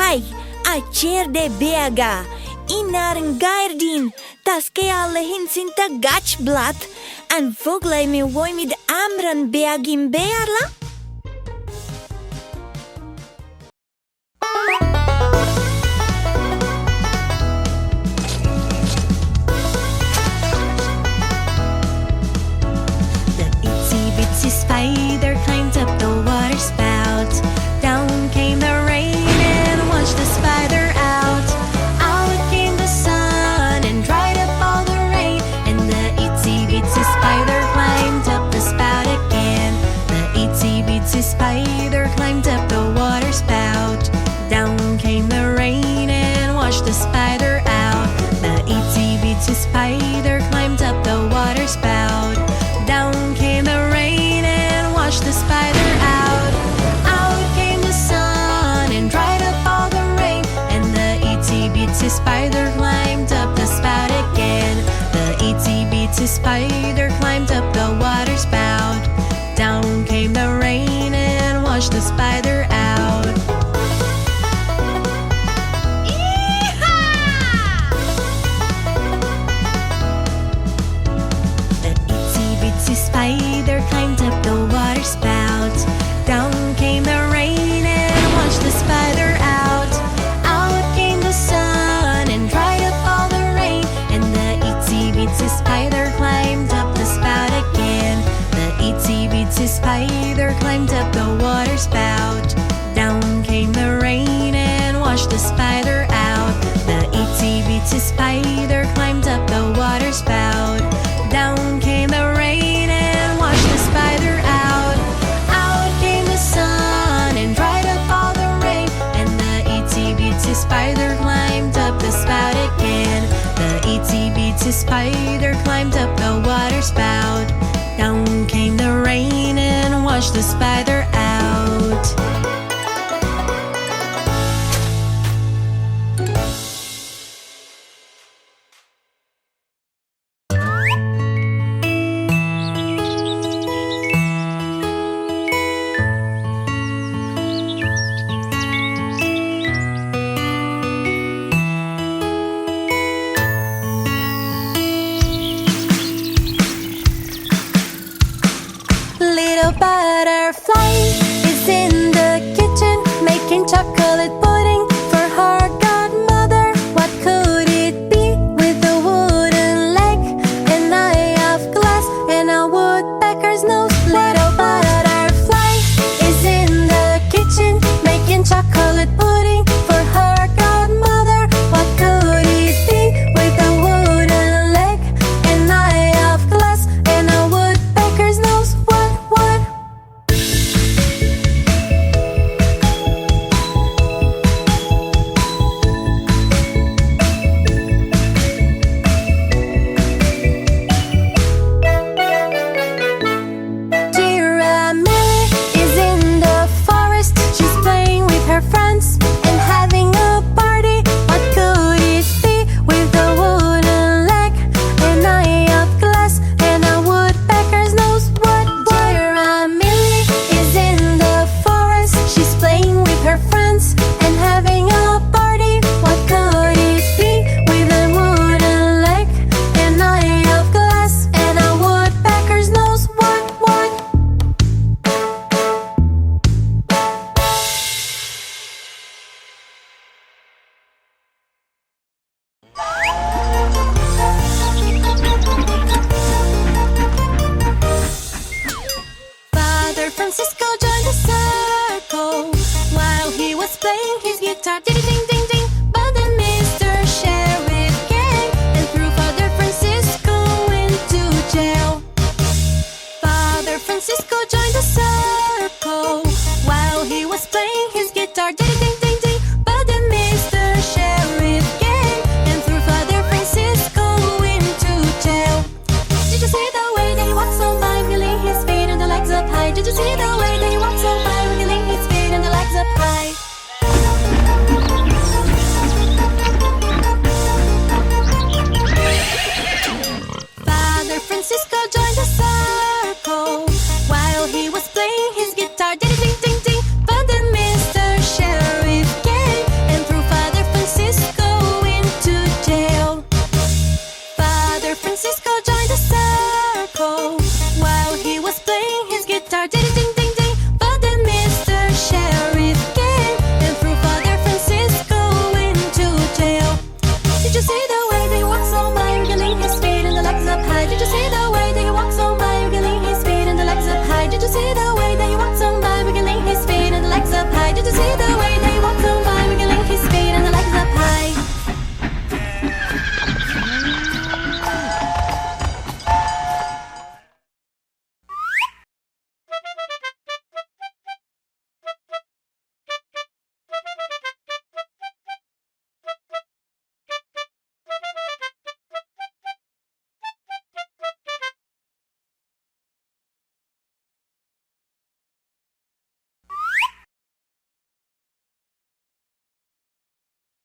Ai, a cer de Beaga, inar în Gairdín, tas que alle hinsinta gachblat, an Foghlaim woimid Amhráin Beag in Alla? The spider climbed up the water spout. Down came the rain and washed the spider out. Out came the sun and dried up all the rain. And the itsy bitsy spider climbed up the spout again. The itsy bitsy spider climbed up the water spout. Down came the rain and washed the spider out. The itsy bitsy spider climbed up the water spout. Down came the rain and washed the spider out. Out came the sun and dried up all the rain. And the itsy bitsy spider climbed up the spout again. The itsy bitsy spider climbed up the water spout. Down came the rain and washed the spider out. Spider climbed up the water spout. Down came the rain and washed the spider out. Out came the sun and dried up all the rain. And the itsy bitsy spider climbed up the spout again. The itsy bitsy spider climbed up the water spout. Down came the rain and washed the spider out. The itsy bitsy spider climbed up the water spout. Down came the rain and washed the spider out. Out came the sun and dried up all the rain. And the itsy bitsy spider climbed up the spout again. The itsy bitsy spider climbed up the water spout. Down came the rain and washed the spider out. Butterfly is in the kitchen making chocolate pudding for her godmother. What could it be with a wooden leg, an eye of glass, and a woodpecker's nose? Little butterfly is in the kitchen making chocolate pudding for her godmother. What could it be with a wooden leg, an eye of glass, and a woodpecker's nose? What? Giramille is in the forest. She's playing with her friends and having a party. What could it be with a wooden leg, an eye of glass, and a woodpecker's nose? What? Giramille is in the forest. She's playing with her friends and having a party. What could it be with a wooden leg, an eye of glass, and a woodpecker's nose? What? Father Francisco joined the circle while he was playing his guitar. Ding ding ding ding. But then Mr. Sheriff came and threw Father Francisco into jail. Father Francisco joined the circle while he was playing his guitar. Ding ding ding ding. But then Mr. Sheriff came and threw Father Francisco into jail. Did you see the way that he walks on by, wheeling his feet and the legs up high? Did you see the way that he walks on by, wheeling his feet and the legs up high? Father Francisco joined the circle while he was playing his guitar. Ding ding ding ding. But then Mr. Sheriff came and star, did it,